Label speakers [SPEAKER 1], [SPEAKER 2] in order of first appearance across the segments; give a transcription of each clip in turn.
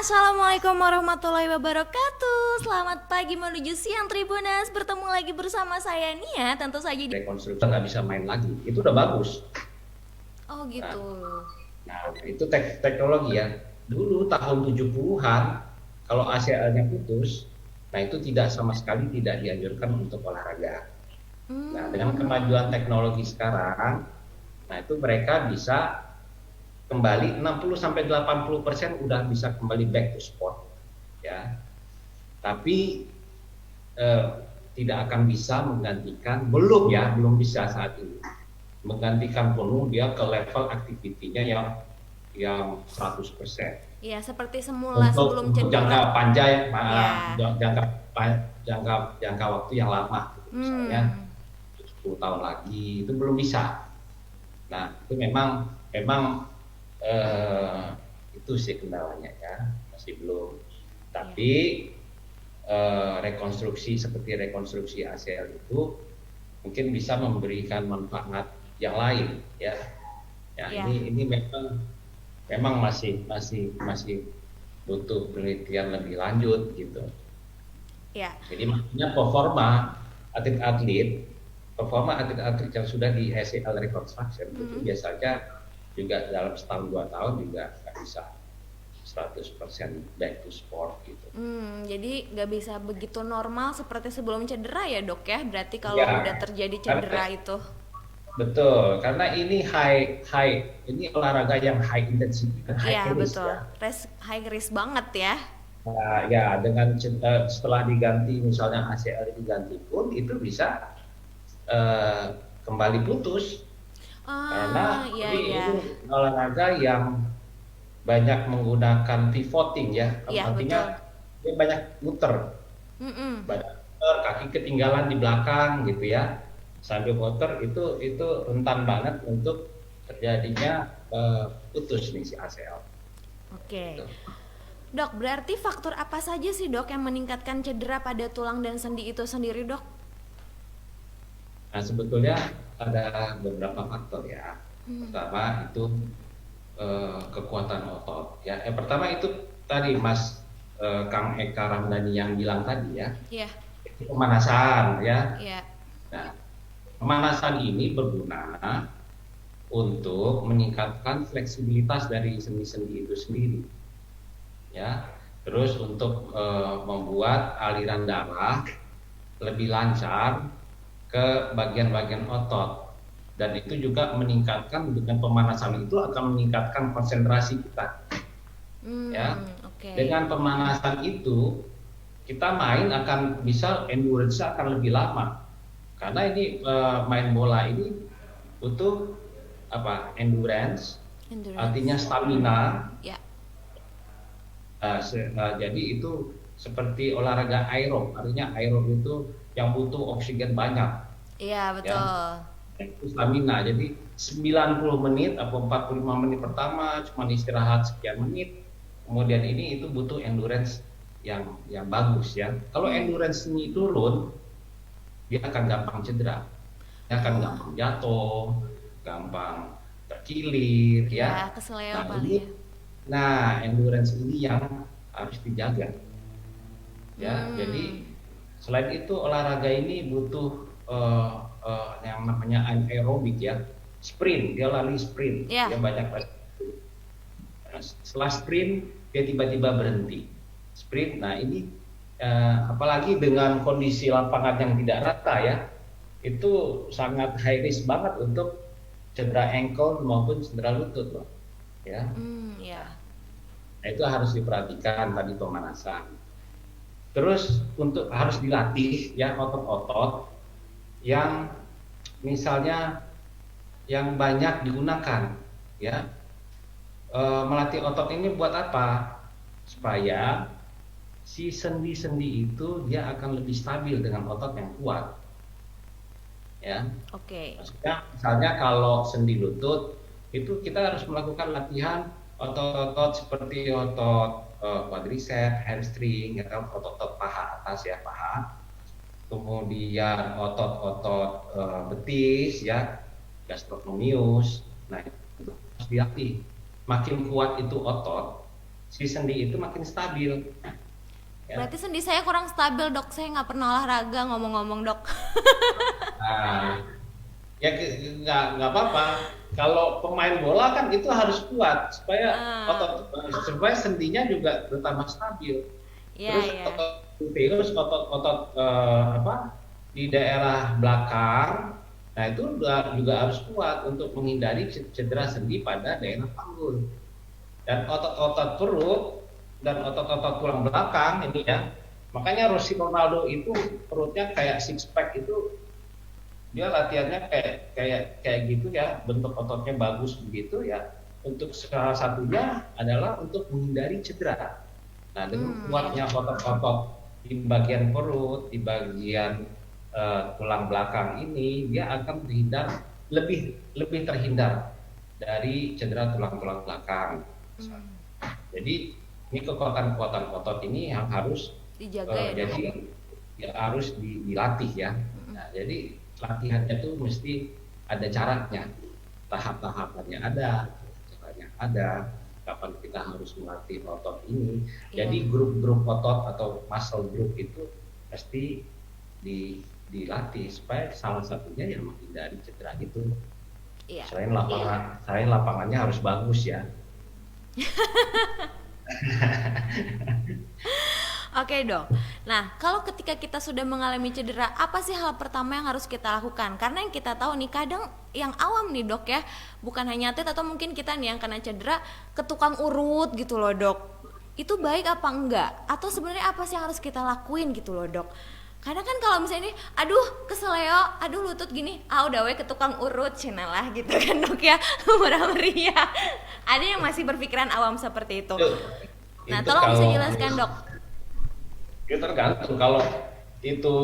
[SPEAKER 1] Assalamualaikum warahmatullahi wabarakatuh. Selamat pagi menuju siang Tribunas. Bertemu lagi bersama saya Nia. Tentu saja di...
[SPEAKER 2] Rekonstruksi nggak bisa main lagi, itu udah bagus.
[SPEAKER 1] Oh
[SPEAKER 2] Nah,
[SPEAKER 1] gitu.
[SPEAKER 2] itu teknologi ya. Dulu tahun 70-an, kalau ACL-nya putus, nah itu tidak sama sekali tidak dianjurkan untuk olahraga. Nah, dengan
[SPEAKER 1] Hmm,
[SPEAKER 2] kemajuan teknologi sekarang, nah itu mereka bisa kembali 60 sampai 80% udah bisa kembali back to sport ya. Tapi eh, tidak akan bisa menggantikan, belum bisa saat ini menggantikan penuh dia ke level aktivitinya yang 100%.
[SPEAKER 1] ya seperti semula sebelum
[SPEAKER 2] Untuk
[SPEAKER 1] cedera.
[SPEAKER 2] jangka panjang,
[SPEAKER 1] Ya.
[SPEAKER 2] jangka jangka jangka waktu yang lama, gitu. Misalnya
[SPEAKER 1] Hmm,
[SPEAKER 2] 10 tahun lagi itu belum bisa. Nah, itu memang memang eh, itu sih kendalanya ya, masih belum.
[SPEAKER 1] ya.
[SPEAKER 2] Tapi rekonstruksi seperti rekonstruksi ACL itu mungkin bisa memberikan manfaat yang lain ya. Ya,
[SPEAKER 1] Ya.
[SPEAKER 2] ini memang memang masih butuh penelitian lebih lanjut gitu.
[SPEAKER 1] Ya.
[SPEAKER 2] Jadi makanya atlet-atlet performa atlet-atlet yang sudah di ACL reconstruction itu
[SPEAKER 1] Hmm.
[SPEAKER 2] biasanya juga dalam setahun 2 tahun juga nggak bisa 100% back to sport gitu.
[SPEAKER 1] Jadi nggak bisa begitu normal seperti sebelum cedera ya dok ya. Berarti kalau udah
[SPEAKER 2] Ya,
[SPEAKER 1] terjadi
[SPEAKER 2] karena
[SPEAKER 1] cedera itu.
[SPEAKER 2] betul, karena ini high high ini olahraga yang high intensity dan high
[SPEAKER 1] Iya
[SPEAKER 2] risk
[SPEAKER 1] betul.
[SPEAKER 2] ya.
[SPEAKER 1] High risk banget ya.
[SPEAKER 2] Nah, ya dengan setelah diganti misalnya ACL diganti pun itu bisa eh, kembali putus
[SPEAKER 1] Ah,
[SPEAKER 2] karena
[SPEAKER 1] iya
[SPEAKER 2] ini
[SPEAKER 1] iya.
[SPEAKER 2] olahraga yang banyak menggunakan pivoting ya,
[SPEAKER 1] Iya
[SPEAKER 2] artinya
[SPEAKER 1] betul.
[SPEAKER 2] dia
[SPEAKER 1] Mm-mm.
[SPEAKER 2] banyak muter, kaki ketinggalan di belakang gitu ya, sambil muter itu rentan banget untuk terjadinya putus nih si ACL.
[SPEAKER 1] Oke.
[SPEAKER 2] Gitu.
[SPEAKER 1] Dok, berarti faktor apa saja sih dok yang meningkatkan cedera pada tulang dan sendi itu sendiri dok?
[SPEAKER 2] Nah sebetulnya ada beberapa faktor ya. Pertama itu kekuatan otot. Ya, yang pertama itu tadi Mas Kang Eka Ramdhani yang bilang tadi ya,
[SPEAKER 1] Iya,
[SPEAKER 2] itu pemanasan ya.
[SPEAKER 1] iya.
[SPEAKER 2] Nah, pemanasan ini berguna untuk meningkatkan fleksibilitas dari sendi-sendi itu sendiri, ya. Terus untuk membuat aliran darah lebih lancar ke bagian-bagian otot dan itu juga meningkatkan dengan pemanasan itu akan meningkatkan konsentrasi kita ya.
[SPEAKER 1] Oke.
[SPEAKER 2] Dengan pemanasan itu kita main akan bisa endurance akan lebih lama karena ini main bola ini butuh apa endurance artinya
[SPEAKER 1] Endurance.
[SPEAKER 2] stamina.
[SPEAKER 1] Ya.
[SPEAKER 2] Jadi itu seperti olahraga aerob artinya aerob itu yang butuh oksigen banyak
[SPEAKER 1] Iya,
[SPEAKER 2] ya.
[SPEAKER 1] betul.
[SPEAKER 2] Itu stamina. Jadi 90 menit atau 45 menit pertama cuma istirahat sekian menit. Kemudian ini itu butuh endurance yang bagus ya. Kalau endurance ini turun, dia akan gampang cedera. Dia akan
[SPEAKER 1] Oh,
[SPEAKER 2] gampang jatuh, gampang terkilir
[SPEAKER 1] ya
[SPEAKER 2] ya.
[SPEAKER 1] kesleo
[SPEAKER 2] Nah,
[SPEAKER 1] kali
[SPEAKER 2] ini
[SPEAKER 1] ya.
[SPEAKER 2] endurance ini yang harus dijaga ya.
[SPEAKER 1] Hmm,
[SPEAKER 2] Jadi selain itu olahraga ini butuh yang namanya anaerobik ya, sprint, dia lari sprint,
[SPEAKER 1] ya.
[SPEAKER 2] dia banyak lari. Setelah sprint dia tiba-tiba berhenti sprint. Nah ini apalagi dengan kondisi lapangan yang tidak rata ya, itu sangat high risk banget untuk cedera ankle maupun cedera lutut loh ya.
[SPEAKER 1] Ya.
[SPEAKER 2] Nah itu harus diperhatikan tadi pemanasan. Terus untuk harus dilatih ya otot-otot yang misalnya yang banyak digunakan ya. Melatih otot ini buat apa? Supaya si sendi-sendi itu dia akan lebih stabil dengan otot yang kuat ya.
[SPEAKER 1] Oke.
[SPEAKER 2] Maksudnya misalnya kalau sendi lutut itu kita harus melakukan latihan otot-otot seperti otot quadricep, hamstring, ya, otot-otot paha atas ya paha, kemudian otot-otot betis ya, gastrocnemius. Nah itu harus dilatih. Makin kuat itu otot, si sendi itu makin stabil. Ya.
[SPEAKER 1] Berarti sendi saya kurang stabil dok, saya nggak pernah olahraga ngomong-ngomong dok.
[SPEAKER 2] Nah, ya nggak apa-apa. Kalau pemain bola kan itu harus kuat supaya supaya sendinya juga bertambah stabil.
[SPEAKER 1] Iya,
[SPEAKER 2] Terus
[SPEAKER 1] iya.
[SPEAKER 2] otot apa di daerah belakang, nah itu juga harus kuat untuk menghindari cedera sendi pada daerah panggul. Dan otot-otot perut dan otot-otot tulang belakang ini ya, makanya Rossi Ronaldo itu perutnya kayak six pack itu, dia latihannya kayak gitu ya, bentuk ototnya bagus begitu ya. Untuk salah satunya adalah untuk menghindari cedera. Nah, dengan kuatnya otot-otot di bagian perut, di bagian tulang belakang ini, dia akan lebih terhindar dari cedera tulang-tulang belakang. Jadi ini kekuatan-kekuatan otot ini yang harus
[SPEAKER 1] Dijaga ya dok.
[SPEAKER 2] jadi ya harus dilatih ya. Nah, jadi latihannya tuh mesti ada caranya, tahap-tahapannya ada, caranya ada, kapan kita harus melatih otot ini. Jadi grup-grup otot atau muscle group itu pasti dilatih supaya salah satunya yang menghindari cedera itu.
[SPEAKER 1] Iya.
[SPEAKER 2] Selain lapangannya harus bagus ya.
[SPEAKER 1] Oke dok. Nah, kalau ketika kita sudah mengalami cedera, apa sih hal pertama yang harus kita lakukan? Karena yang kita tahu nih, kadang yang awam nih dok ya, bukan hanya atlet atau mungkin kita nih yang kena cedera ke tukang urut gitu loh dok. Itu baik apa enggak? Atau sebenarnya apa sih yang harus kita lakuin gitu loh dok? Kadang kan kalau misalnya ini, aduh keseleo, aduh lutut gini, udah we ke tukang urut, cina lah gitu kan dok ya, murah-meriah. Ada yang masih berpikiran awam seperti itu. Nah, tolong bisa jelaskan dok.
[SPEAKER 2] Itu tergantung, kalau itu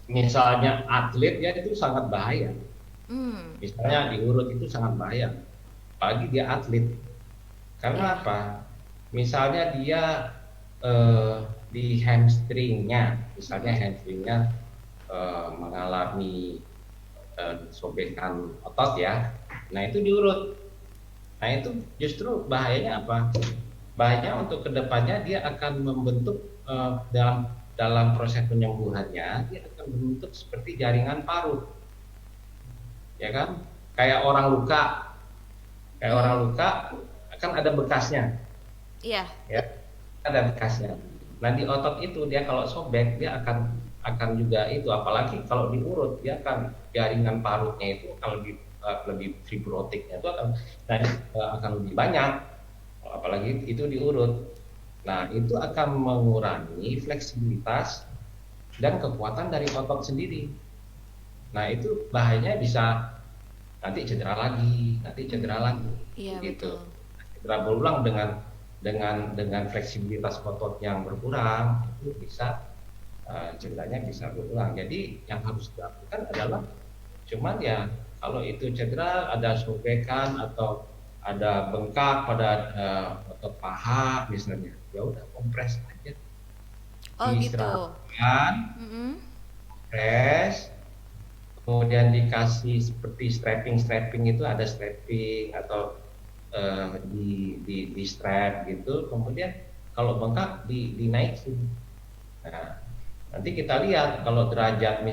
[SPEAKER 2] misalnya atlet ya itu sangat bahaya. Misalnya diurut itu sangat bahaya, apalagi dia atlet. Karena apa? Misalnya dia di hamstringnya, misalnya hamstringnya mengalami sobekan otot ya, nah itu diurut. Nah itu justru bahayanya apa? Bahayanya untuk kedepannya dia akan membentuk dalam proses penyembuhannya, dia akan membentuk seperti jaringan parut, ya kan? Kayak orang luka kan ada bekasnya.
[SPEAKER 1] Iya.
[SPEAKER 2] Ya, ada bekasnya. Nah di otot itu dia kalau sobek dia akan juga itu, apalagi kalau diurut dia akan jaringan parutnya itu akan lebih fibrotiknya itu akan lebih banyak, apalagi itu diurut. Nah itu akan mengurangi fleksibilitas dan kekuatan dari otot sendiri. Nah itu bahayanya bisa nanti cedera lagi.
[SPEAKER 1] Iya,
[SPEAKER 2] gitu.
[SPEAKER 1] betul.
[SPEAKER 2] Cedera berulang dengan fleksibilitas otot yang berkurang, itu bisa cederanya bisa berulang. Jadi yang harus dilakukan adalah cuman ya kalau itu cedera ada sobekan atau ada bengkak pada otot paha misalnya, ya udah kompres aja.
[SPEAKER 1] Oh gitu.
[SPEAKER 2] Diistirahatkan, kompres, kemudian dikasih seperti strapping itu, ada strapping atau di strap gitu. Kemudian kalau bengkak dinaikin. Nah, nanti kita lihat kalau derajatnya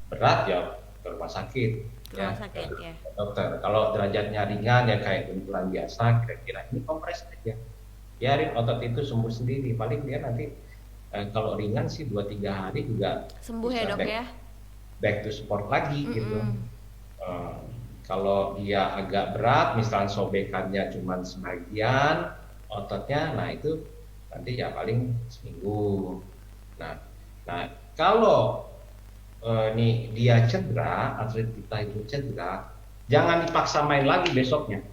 [SPEAKER 2] berat ya ke rumah sakit.
[SPEAKER 1] Rumah sakit ya.
[SPEAKER 2] Dokter. Kalau derajatnya ringan ya kayak benturan biasa, kira-kira ini kompres aja. Biarin otot itu sembuh sendiri. Paling dia nanti kalau ringan sih 2-3 hari juga
[SPEAKER 1] sembuh ya dok ya.
[SPEAKER 2] Back to sport lagi gitu. Kalau dia agak berat, misalnya sobekannya cuma sebagian ototnya, nah itu nanti ya paling seminggu. Nah kalau nih dia cedera, atlet kita itu cedera, jangan dipaksa main lagi besoknya.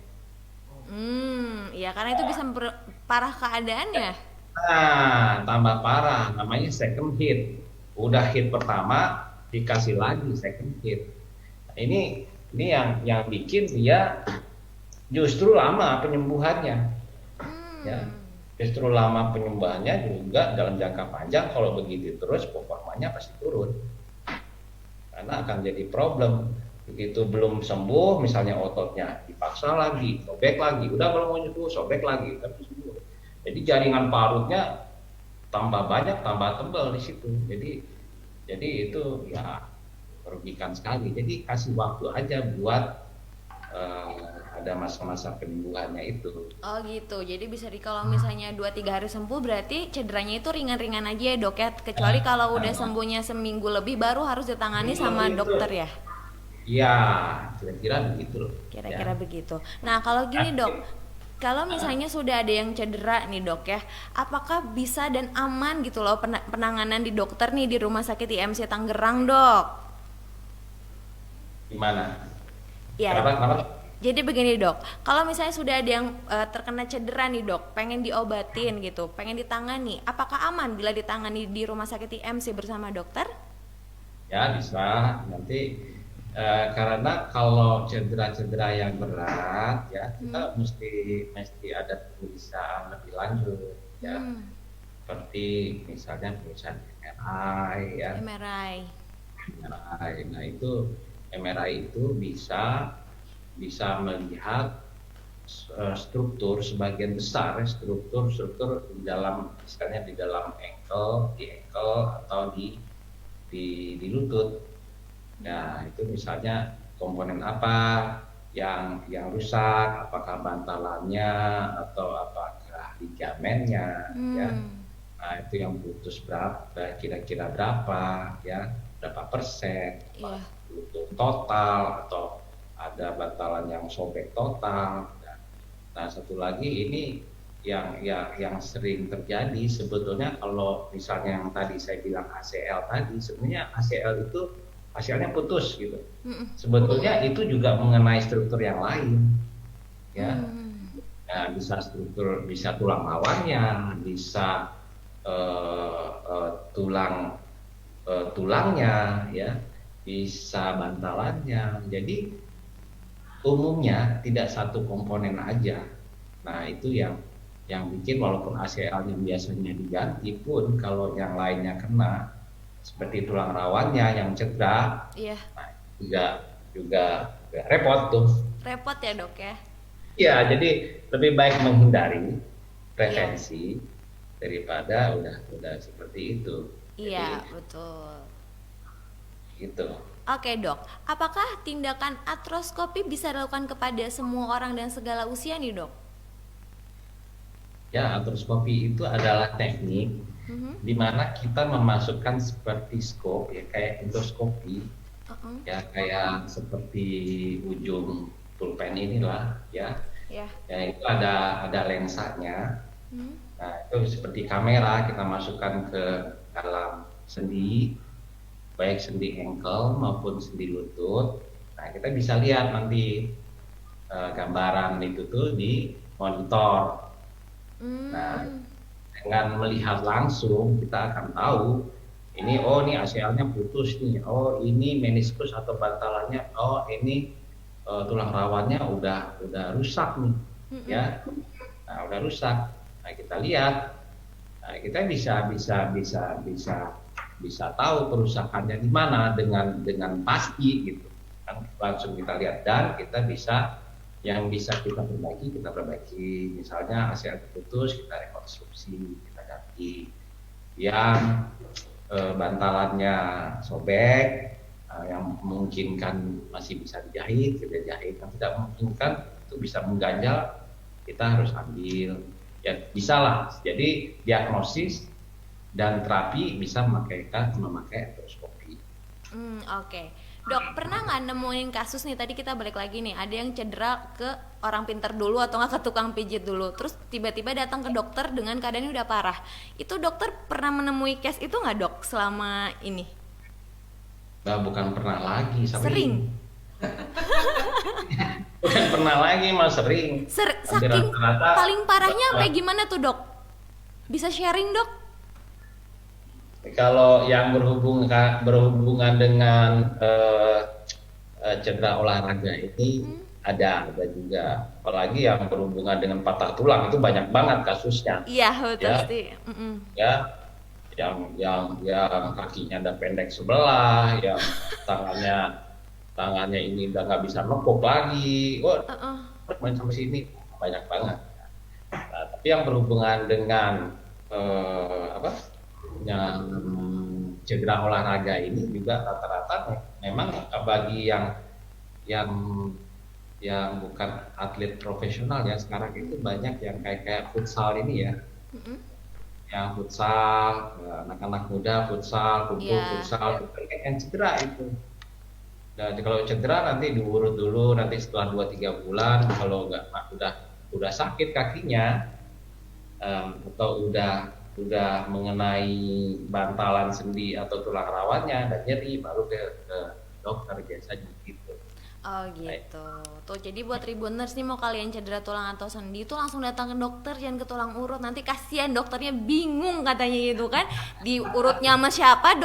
[SPEAKER 1] Ya karena itu bisa memperparah keadaannya.
[SPEAKER 2] Nah, tambah parah, namanya second hit. Udah hit pertama, dikasih lagi second hit. Nah, ini yang bikin dia justru lama penyembuhannya. Ya, justru lama penyembuhannya juga dalam jangka panjang. Kalau begitu terus performanya pasti turun. Karena akan jadi problem. Begitu belum sembuh, misalnya ototnya paksa lagi, sobek lagi, udah kalau mau nyembuh sobek lagi, tapi sembuh. Jadi jaringan parutnya tambah banyak, tambah tebal di situ. Jadi itu ya merugikan sekali. Jadi kasih waktu aja buat ada masa-masa penyembuhannya itu.
[SPEAKER 1] Oh gitu. Jadi bisa kalau misalnya 2-3 hari sembuh berarti cederanya itu ringan-ringan aja ya dok ya. Kecuali kalau udah sembuhnya seminggu lebih baru harus ditangani sama dokter ya.
[SPEAKER 2] Iya, kira-kira begitu loh.
[SPEAKER 1] Kira-kira
[SPEAKER 2] Ya.
[SPEAKER 1] begitu. Nah kalau gini dok, kalau misalnya sudah ada yang cedera nih dok ya, apakah bisa dan aman gitu loh penanganan di dokter nih di Rumah Sakit IMC Tangerang dok?
[SPEAKER 2] Gimana?
[SPEAKER 1] Ya,
[SPEAKER 2] Kenapa?
[SPEAKER 1] jadi begini dok, kalau misalnya sudah ada yang terkena cedera nih dok, pengen diobatin gitu, pengen ditangani, apakah aman bila ditangani di Rumah Sakit IMC bersama dokter?
[SPEAKER 2] Ya bisa. Nanti karena kalau cedera-cedera yang berat ya kita mesti ada pemeriksaan lebih lanjut ya. Seperti misalnya pemeriksaan MRI ya.
[SPEAKER 1] MRI.
[SPEAKER 2] MRI. Nah itu MRI itu bisa melihat struktur sebagian besar struktur di dalam misalnya di dalam ankle atau di lutut. Nah itu misalnya komponen apa yang rusak, apakah bantalannya atau apakah ligamennya ya. Nah itu yang putus kira-kira berapa ya, berapa persen,
[SPEAKER 1] Iya.
[SPEAKER 2] lutut total atau ada bantalan yang sobek total. Nah satu lagi ini yang sering terjadi sebetulnya kalau misalnya yang tadi saya bilang ACL tadi, sebenarnya ACL-nya putus gitu. Sebetulnya itu juga mengenai struktur yang lain ya. Nah, bisa tulang rawannya, bisa tulangnya ya, bisa bantalannya. Jadi umumnya tidak satu komponen aja. Nah itu yang bikin walaupun ACL-nya biasanya diganti pun kalau yang lainnya kena seperti tulang rawannya yang cedera,
[SPEAKER 1] Iya.
[SPEAKER 2] nah, juga repot tuh.
[SPEAKER 1] Repot ya dok ya.
[SPEAKER 2] Ya jadi lebih baik menghindari prevensi daripada udah seperti itu.
[SPEAKER 1] Iya
[SPEAKER 2] Jadi
[SPEAKER 1] betul.
[SPEAKER 2] gitu.
[SPEAKER 1] Oke dok, apakah tindakan artroskopi bisa dilakukan kepada semua orang dan segala usia nih dok?
[SPEAKER 2] Ya artroskopi itu adalah teknik di mana kita memasukkan seperti scope ya kayak endoskopi ya kayak seperti ujung pulpen inilah ya itu ada lensanya. Nah itu seperti kamera kita masukkan ke dalam sendi baik sendi ankle maupun sendi lutut. Nah kita bisa lihat nanti gambaran itu tuh di monitor. Nah dengan melihat langsung kita akan tahu ini ini ACL-nya putus nih, ini meniskus atau bantalannya, ini tulang rawannya udah rusak nih ya. Nah udah rusak. Nah kita lihat, nah, kita bisa tahu kerusakannya di mana dengan pasti gitu kan, langsung kita lihat dan kita bisa kita perbaiki misalnya ACL terputus kita rekonstruksi kita ganti, yang bantalannya sobek yang memungkinkan masih bisa dijahit kita jahit, yang tidak memungkinkan itu bisa mengganjal kita harus ambil ya bisa lah. Jadi diagnosis dan terapi bisa memakai artroskopi.
[SPEAKER 1] Oke. Dok, pernah nggak nemuin kasus nih, tadi kita balik lagi nih, ada yang cedera ke orang pintar dulu atau nggak ke tukang pijit dulu, terus tiba-tiba datang ke dokter dengan keadaannya udah parah. Itu dokter pernah menemui case itu nggak dok selama ini?
[SPEAKER 2] Nah, bukan pernah lagi,
[SPEAKER 1] Sering.
[SPEAKER 2] Bukan pernah lagi, mas sering.
[SPEAKER 1] Saking paling parahnya sampai gimana tuh dok? Bisa sharing dok?
[SPEAKER 2] Kalau yang berhubungan dengan cedera olahraga ini ada juga, apalagi yang berhubungan dengan patah tulang itu banyak banget kasusnya.
[SPEAKER 1] Iya betul
[SPEAKER 2] ya,
[SPEAKER 1] sih.
[SPEAKER 2] Ya, yang kakinya ada pendek sebelah, yang tangannya ini udah nggak bisa nekuk lagi. main sampai sini banyak banget. Nah, tapi yang berhubungan dengan apa yang cedera olahraga ini juga rata-rata memang bagi yang yang bukan atlet profesional ya sekarang itu banyak yang kayak futsal ini ya,
[SPEAKER 1] Mm-mm.
[SPEAKER 2] yang futsal, anak-anak muda futsal, kumpul
[SPEAKER 1] Iya.
[SPEAKER 2] futsal, banyak yang cedera itu. Dan kalau cedera nanti diurut dulu, nanti setelah 2-3 bulan kalau nggak udah sakit kakinya, atau udah mengenai bantalan sendi atau tulang rawannya dan nyeri baru ke dokter biasanya gitu.
[SPEAKER 1] Oh
[SPEAKER 2] Baik.
[SPEAKER 1] gitu. Tuh jadi buat Tribuners nih mau kalian cedera tulang atau sendi itu langsung datang ke dokter, jangan ke tulang urut. Nanti kasihan dokternya bingung katanya gitu kan. Diurutnya sama siapa?